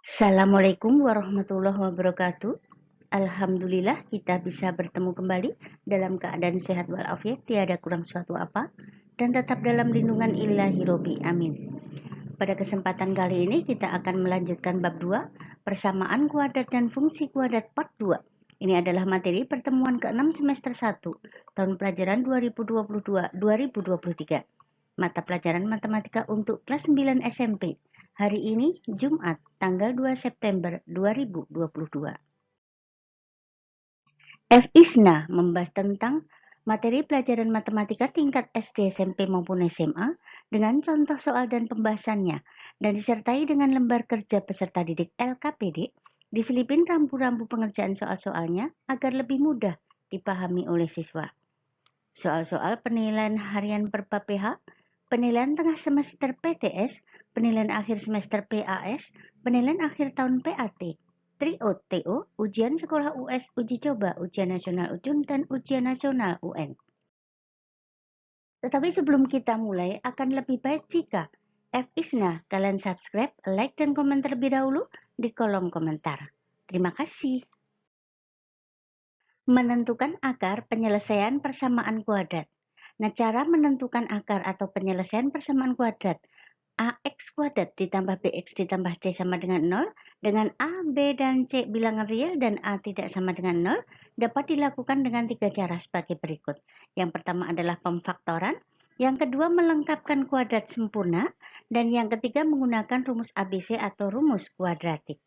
Assalamualaikum warahmatullahi wabarakatuh. Alhamdulillah kita bisa bertemu kembali dalam keadaan sehat walafiat, tiada kurang suatu apa, dan tetap dalam lindungan ilahi robi. Amin. Pada kesempatan kali ini kita akan melanjutkan bab 2, persamaan kuadrat dan fungsi kuadrat part 2. Ini adalah materi pertemuan ke-6 semester 1, tahun pelajaran 2022-2023. Mata pelajaran matematika untuk kelas 9 SMP. Hari ini Jumat, tanggal 2 September 2022. F. Isna membahas tentang materi pelajaran matematika tingkat SD, SMP maupun SMA dengan contoh soal dan pembahasannya, dan disertai dengan lembar kerja peserta didik LKPD, diselipin rambu-rambu pengerjaan soal-soalnya agar lebih mudah dipahami oleh siswa. Soal-soal penilaian harian per PH, penilaian tengah semester PTS, penilaian akhir semester PAS, penilaian akhir tahun PAT, TRIO, TO, ujian sekolah US, uji coba, ujian nasional UJUN, dan ujian nasional UN. Tetapi sebelum kita mulai, akan lebih baik jika F. Isna, kalian subscribe, like, dan komen terlebih dahulu di kolom komentar. Terima kasih. Menentukan akar penyelesaian persamaan kuadrat. Nah, cara menentukan akar atau penyelesaian persamaan kuadrat AX kuadrat ditambah BX ditambah C sama dengan 0 dengan A, B, dan C bilangan real dan A tidak sama dengan 0 dapat dilakukan dengan 3 cara sebagai berikut. Yang pertama adalah pemfaktoran, yang kedua melengkapkan kuadrat sempurna, dan yang ketiga menggunakan rumus ABC atau rumus kuadratik.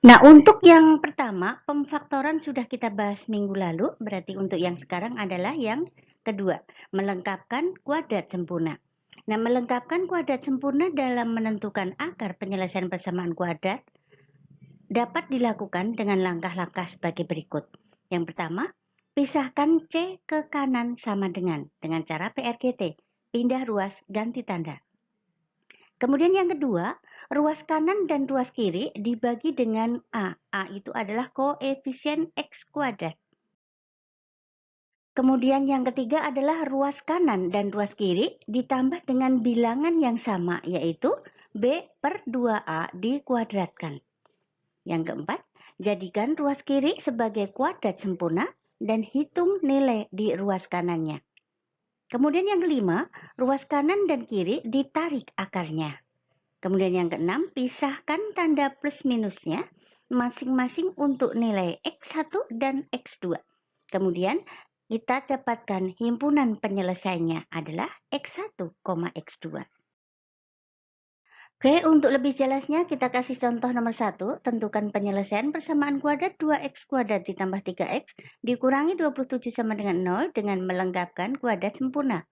Nah, untuk yang pertama, pemfaktoran sudah kita bahas minggu lalu, berarti untuk yang sekarang adalah yang kedua, melengkapkan kuadrat sempurna. Nah, melengkapkan kuadrat sempurna dalam menentukan akar penyelesaian persamaan kuadrat dapat dilakukan dengan langkah-langkah sebagai berikut. Yang pertama, pisahkan C ke kanan sama dengan cara PRGT, pindah ruas, ganti tanda. Kemudian yang kedua, ruas kanan dan ruas kiri dibagi dengan A. A itu adalah koefisien X kuadrat. Kemudian yang ketiga adalah ruas kanan dan ruas kiri ditambah dengan bilangan yang sama, yaitu B per 2A dikuadratkan. Yang keempat, jadikan ruas kiri sebagai kuadrat sempurna dan hitung nilai di ruas kanannya. Kemudian yang kelima, ruas kanan dan kiri ditarik akarnya. Kemudian yang keenam, pisahkan tanda plus minusnya masing-masing untuk nilai X1 dan X2. Kemudian kita dapatkan himpunan penyelesaiannya adalah X1, X2. Oke, untuk lebih jelasnya kita kasih contoh nomor 1, tentukan penyelesaian persamaan kuadrat 2X kuadrat ditambah 3X dikurangi 27 sama dengan 0 dengan melengkapkan kuadrat sempurna.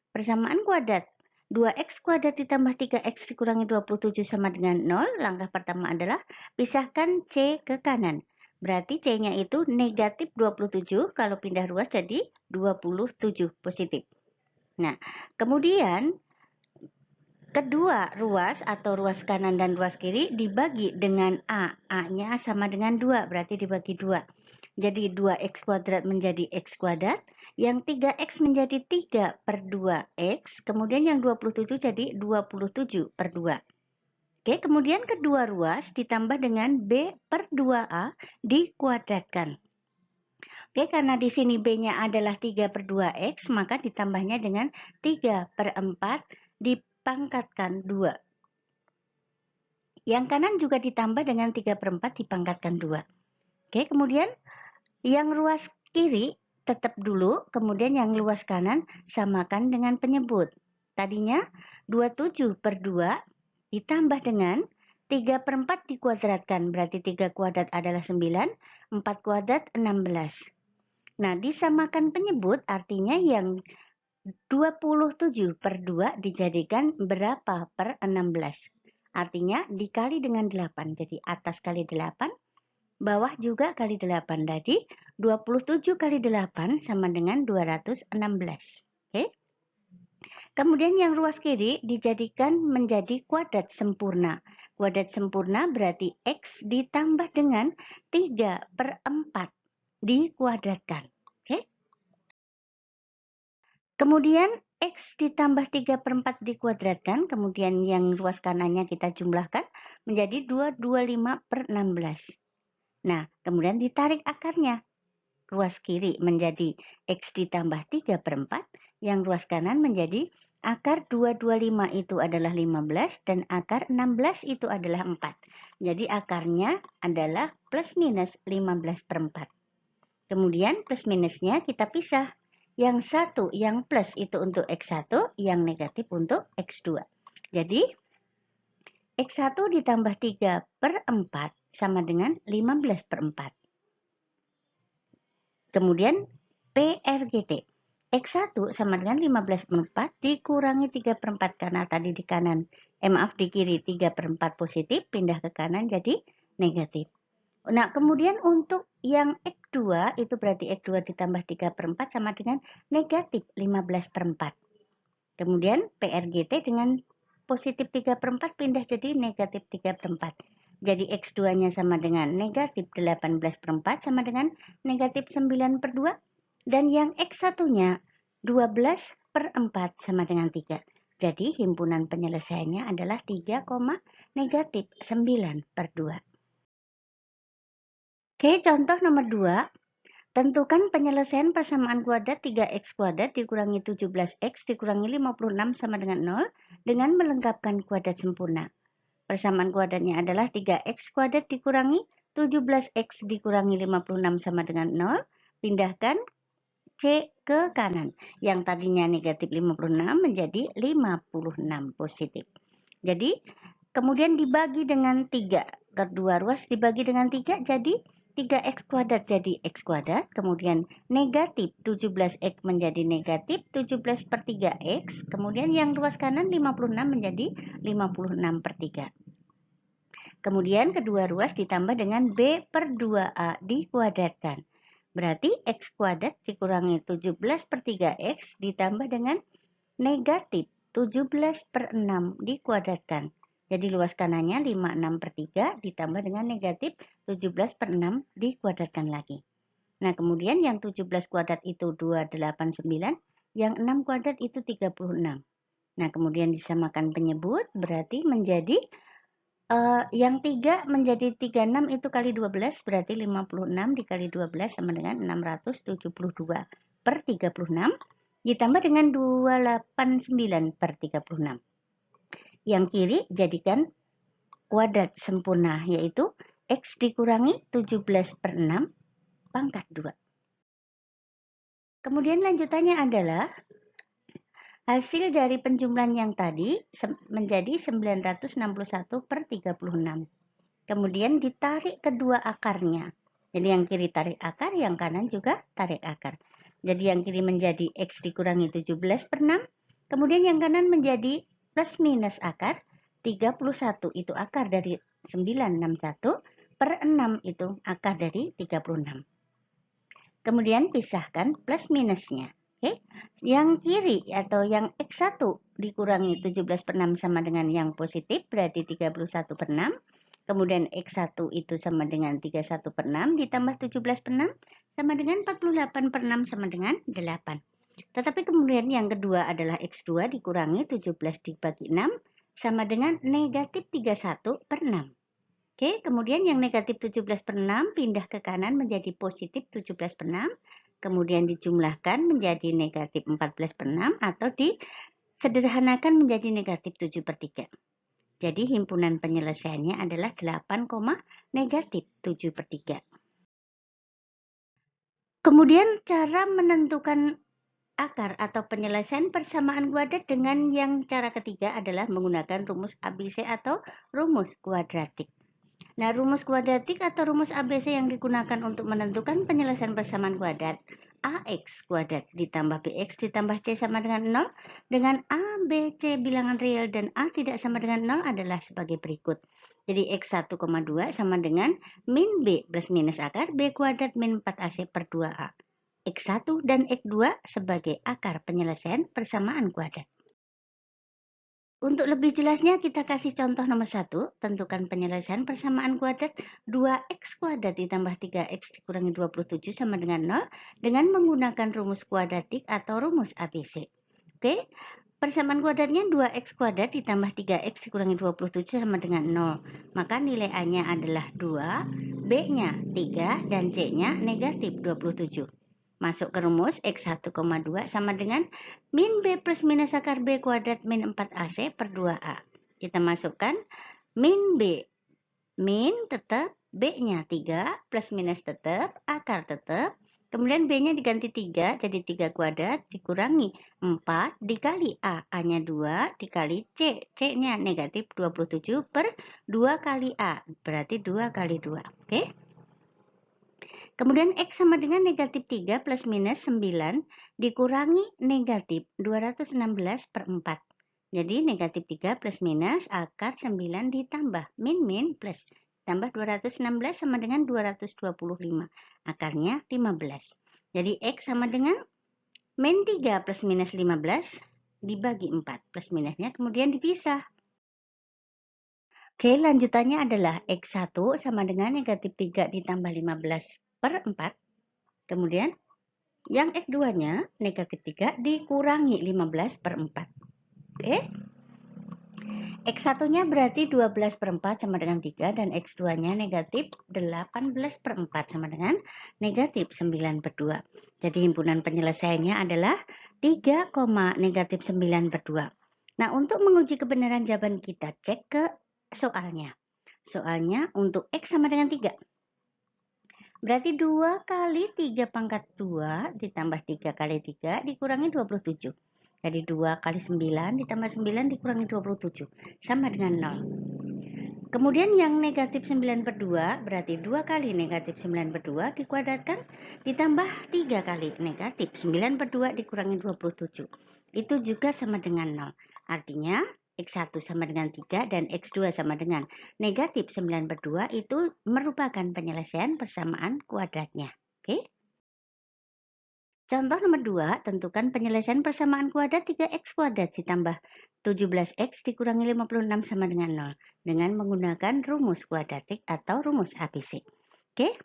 Persamaan kuadrat 2X kuadrat ditambah 3X dikurangi 27 sama dengan 0. Langkah pertama adalah pisahkan C ke kanan. Berarti C-nya itu negatif 27, kalau pindah ruas jadi 27 positif. Nah, kemudian kedua ruas atau ruas kanan dan ruas kiri dibagi dengan A. A-nya sama dengan 2, berarti dibagi 2. Jadi 2X kuadrat menjadi X kuadrat. Yang 3X menjadi 3 per 2X, kemudian yang 27 jadi 27 per 2. Oke, kemudian kedua ruas ditambah dengan B per 2A dikuadratkan. Oke, karena di sini B-nya adalah 3 per 2X, maka ditambahnya dengan 3 per 4 dipangkatkan 2. Yang kanan juga ditambah dengan 3 per 4 dipangkatkan 2. Oke, kemudian yang ruas kiri tetap dulu, kemudian yang luas kanan samakan dengan penyebut. Tadinya 27 per 2 ditambah dengan 3 per 4 dikuadratkan, berarti 3 kuadrat adalah 9, 4 kuadrat 16. Nah, disamakan penyebut artinya yang 27 per 2 dijadikan berapa per 16. Artinya dikali dengan 8, jadi atas kali 8, bawah juga kali 8. Jadi 27 kali 8 sama dengan 216. Oke. Kemudian yang ruas kiri dijadikan menjadi kuadrat sempurna. Kuadrat sempurna berarti X ditambah dengan 3 per 4 dikuadratkan. Oke. Kemudian X ditambah 3/4 dikuadratkan, kemudian yang ruas kanannya kita jumlahkan menjadi 225/16. Nah, kemudian ditarik akarnya. Ruas kiri menjadi X ditambah 3/4, yang ruas kanan menjadi akar 225 itu adalah 15 dan akar 16 itu adalah 4. Jadi akarnya adalah plus minus 15/4. Kemudian plus minusnya kita pisah. Yang satu, yang plus itu untuk X1, yang negatif untuk X2. Jadi X1 ditambah 3/4 sama dengan 15/4. Kemudian PRGT. X1 sama dengan 15/4 dikurangi 3/4 karena tadi di kanan, di kiri 3/4 positif, pindah ke kanan jadi negatif. Nah, kemudian untuk yang X2 itu berarti X2 ditambah 3/4 sama dengan negatif 15/4. Kemudian PRGT dengan positif 3/4 pindah jadi negatif 3/4. Jadi X2-nya sama dengan negatif 18/4 sama dengan negatif 9/2. Dan yang X1-nya 12/4 sama dengan 3. Jadi himpunan penyelesaiannya adalah 3, negatif 9/2. Oke, contoh nomor 2. Tentukan penyelesaian persamaan kuadrat 3x kuadrat dikurangi 17x dikurangi 56 sama dengan 0 dengan melengkapkan kuadrat sempurna. Persamaan kuadratnya adalah 3x kuadrat dikurangi 17x dikurangi 56 sama dengan 0. Pindahkan C ke kanan. Yang tadinya negatif 56 menjadi 56 positif. Jadi kemudian dibagi dengan 3. Kedua ruas dibagi dengan 3 jadi 3x kuadrat jadi x kuadrat, kemudian negatif 17x menjadi negatif 17/3x, kemudian yang ruas kanan 56 menjadi 56/3. Kemudian kedua ruas ditambah dengan B/2A dikuadratkan. Berarti x kuadrat dikurangi 17/3x ditambah dengan negatif 17/6 dikuadratkan. Jadi luas kanannya 56/3 ditambah dengan negatif 17/6 dikuadratkan lagi. Nah, kemudian yang 17 kuadrat itu 289, yang 6 kuadrat itu 36. Nah, kemudian disamakan penyebut berarti menjadi yang 3 menjadi 36 itu kali 12 berarti 56 dikali 12 sama dengan 672/36 ditambah dengan 289/36. Yang kiri jadikan kuadrat sempurna yaitu X dikurangi 17/6 pangkat 2. Kemudian lanjutannya adalah hasil dari penjumlahan yang tadi menjadi 961/36. Kemudian ditarik kedua akarnya. Jadi yang kiri tarik akar, yang kanan juga tarik akar. Jadi yang kiri menjadi X dikurangi 17/6. Kemudian yang kanan menjadi plus minus akar. 31 itu akar dari 961/6 itu akar dari 36. Kemudian pisahkan plus minusnya. Oke. Yang kiri atau yang X1 dikurangi 17/6 sama dengan yang positif berarti 31/6. Kemudian X1 itu sama dengan 31/6 ditambah 17/6 sama dengan 48/6 sama dengan 8. Tetapi kemudian yang kedua adalah X2 dikurangi 17 dibagi 6 sama dengan negatif 31/6. Oke, kemudian yang negatif 17/6 pindah ke kanan menjadi positif 17/6. Kemudian dijumlahkan menjadi negatif 14/6 atau disederhanakan menjadi negatif 7/3. Jadi himpunan penyelesaiannya adalah 8, negatif 7/3. Kemudian cara menentukan akar atau penyelesaian persamaan kuadrat dengan yang cara ketiga adalah menggunakan rumus ABC atau rumus kuadratik. Nah, rumus kuadratik atau rumus ABC yang digunakan untuk menentukan penyelesaian persamaan kuadrat AX kuadrat ditambah BX ditambah C sama dengan 0 dengan A, B, C bilangan real dan A tidak sama dengan 0 adalah sebagai berikut. Jadi X 1,2 sama dengan min B plus minus akar B kuadrat min 4AC per 2A. X1 dan X2 sebagai akar penyelesaian persamaan kuadrat. Untuk lebih jelasnya kita kasih contoh nomor 1, tentukan penyelesaian persamaan kuadrat 2x kuadrat ditambah 3x dikurangi 27 sama dengan 0 dengan menggunakan rumus kuadratik atau rumus ABC. Oke, persamaan kuadratnya 2x kuadrat ditambah 3x dikurangi 27 sama dengan 0. Maka nilai A-nya adalah 2, B-nya 3, dan C-nya negatif 27. Masuk ke rumus X 1,2 sama dengan min B plus minus akar B kuadrat min 4AC per 2A. Kita masukkan min B. Min tetap, B-nya 3, plus minus tetap, akar tetap. Kemudian B-nya diganti 3, jadi 3 kuadrat dikurangi 4 dikali A. A-nya 2 dikali C. C-nya negatif 27 per 2 kali A. Berarti 2 kali 2. Oke? Kemudian X sama dengan negatif 3 plus minus 9 dikurangi negatif 216 per 4. Jadi negatif 3 plus minus akar 9 ditambah min plus tambah 216 sama dengan 225. Akarnya 15. Jadi X sama dengan min 3 plus minus 15 dibagi 4. Plus minusnya kemudian dipisah. Oke, lanjutannya adalah X1 sama dengan negatif 3 ditambah 15 per 4. Kemudian yang X2-nya negatif 3 dikurangi 15 per 4. Oke. X1-nya berarti 12 per 4 sama dengan 3 dan X2-nya negatif 18 per 4 sama dengan negatif 9 per 2. Jadi himpunan penyelesaiannya adalah 3, negatif 9 per 2. Nah, untuk menguji kebenaran jawaban kita cek ke soalnya. Soalnya untuk X sama dengan 3. Berarti 2 kali 3 pangkat 2 ditambah 3 kali 3 dikurangi 27. Jadi 2 kali 9 ditambah 9 dikurangi 27. Sama dengan 0. Kemudian yang negatif 9 per 2 berarti 2 kali negatif 9 per 2 dikuadratkan ditambah 3 kali negatif 9 per 2 dikurangi 27. Itu juga sama dengan 0. Artinya X1 sama dengan 3 dan X2 sama dengan negatif 9 per 2 itu merupakan penyelesaian persamaan kuadratnya. Oke? Contoh nomor 2, tentukan penyelesaian persamaan kuadrat 3x kuadrat ditambah 17x dikurangi 56 sama dengan 0 dengan menggunakan rumus kuadratik atau rumus ABC. Oke?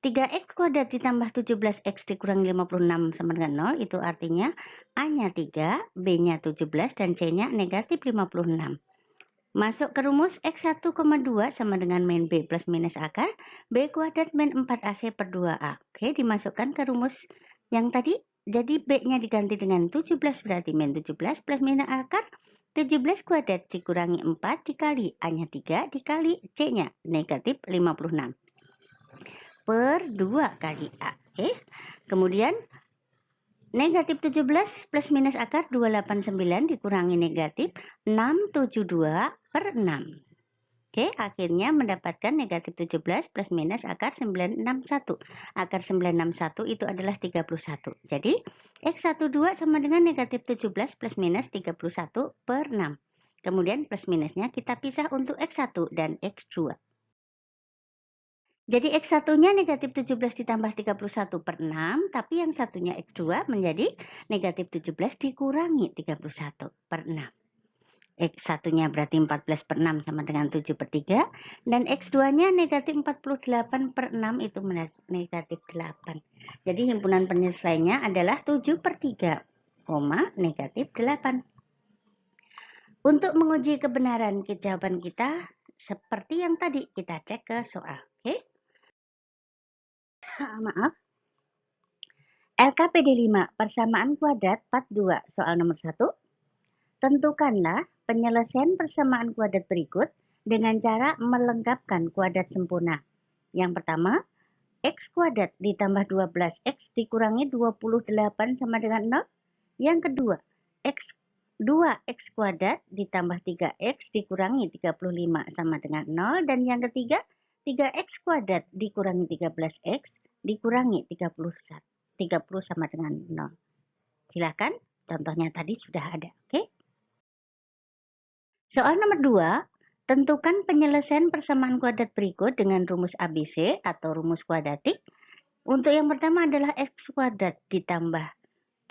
3x kuadrat ditambah 17x dikurangi 56 sama dengan 0 itu artinya A-nya 3, B-nya 17, dan C-nya negatif 56. Masuk ke rumus X1,2 sama dengan min B plus minus akar B kuadrat min 4AC per 2A. Oke, dimasukkan ke rumus yang tadi. Jadi B-nya diganti dengan 17 berarti min 17 plus minus akar 17 kuadrat dikurangi 4 dikali A-nya 3 dikali C-nya negatif 56 per 2 kali A. Oke. Kemudian negatif 17 plus minus akar 289 dikurangi negatif 672 per 6. Oke, akhirnya mendapatkan negatif 17 plus minus akar 961. Akar 961 itu adalah 31. Jadi X12 sama dengan negatif 17 plus minus 31 per 6. Kemudian plus minusnya kita pisah untuk X1 dan X2. Jadi X1-nya negatif 17 ditambah 31 per 6, tapi yang satunya X2 menjadi negatif 17 dikurangi 31 per 6. X1-nya berarti 14 per 6 sama dengan 7 per 3, dan X2-nya negatif 48 per 6 itu negatif 8. Jadi himpunan penyelesaiannya adalah 7 per 3, negatif 8. Untuk menguji kebenaran jawaban kita, seperti yang tadi kita cek ke soal. Oke? Maaf. LKPD 5, persamaan kuadrat part 2, soal nomor 1. Tentukanlah penyelesaian persamaan kuadrat berikut dengan cara melengkapkan kuadrat sempurna. Yang pertama, X kuadrat ditambah 12X dikurangi 28 sama dengan 0. Yang kedua, 2X kuadrat ditambah 3X dikurangi 35 sama dengan 0. Dan yang ketiga, 3x kuadrat dikurangi 13x dikurangi 30 sama dengan 0. Silakan, contohnya tadi sudah ada. Oke? Soal nomor 2, tentukan penyelesaian persamaan kuadrat berikut dengan rumus ABC atau rumus kuadratik. Untuk yang pertama adalah x kuadrat ditambah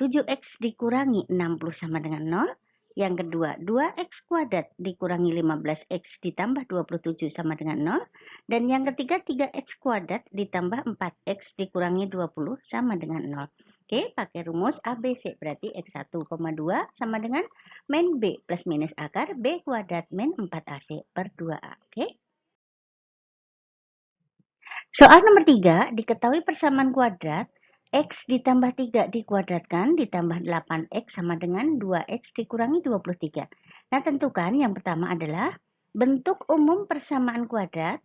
7x dikurangi 60 sama dengan 0. Yang kedua, 2x kuadrat dikurangi 15x ditambah 27 sama dengan 0. Dan yang ketiga, 3x kuadrat ditambah 4x dikurangi 20 sama dengan 0. Oke, pakai rumus ABC, berarti X1, 2 sama dengan min B plus minus akar B kuadrat min 4AC per 2A. Oke. Soal nomor 3, diketahui persamaan kuadrat X ditambah 3 dikuadratkan ditambah 8X sama dengan 2X dikurangi 23. Nah, tentukan yang pertama adalah bentuk umum persamaan kuadrat,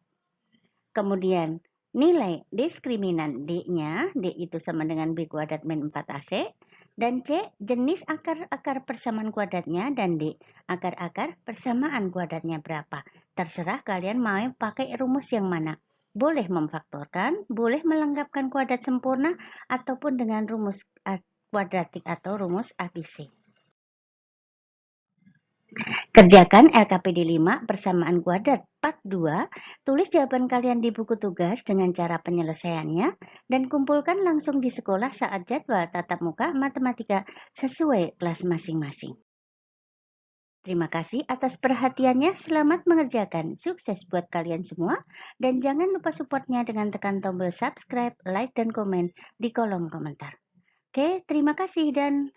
kemudian nilai diskriminan D-nya, D itu sama dengan B kuadrat min 4AC, dan C jenis akar-akar persamaan kuadratnya, dan D akar-akar persamaan kuadratnya berapa. Terserah kalian mau pakai rumus yang mana. Boleh memfaktorkan, boleh melengkapkan kuadrat sempurna, ataupun dengan rumus kuadratik atau rumus ABC. Kerjakan LKPD 5 persamaan kuadrat part 2. Tulis jawaban kalian di buku tugas dengan cara penyelesaiannya dan kumpulkan langsung di sekolah saat jadwal tatap muka matematika sesuai kelas masing-masing. Terima kasih atas perhatiannya. Selamat mengerjakan. Sukses buat kalian semua. Dan jangan lupa supportnya dengan tekan tombol subscribe, like, dan komen di kolom komentar. Oke, terima kasih dan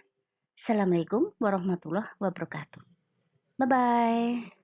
Assalamualaikum warahmatullahi wabarakatuh. Bye-bye.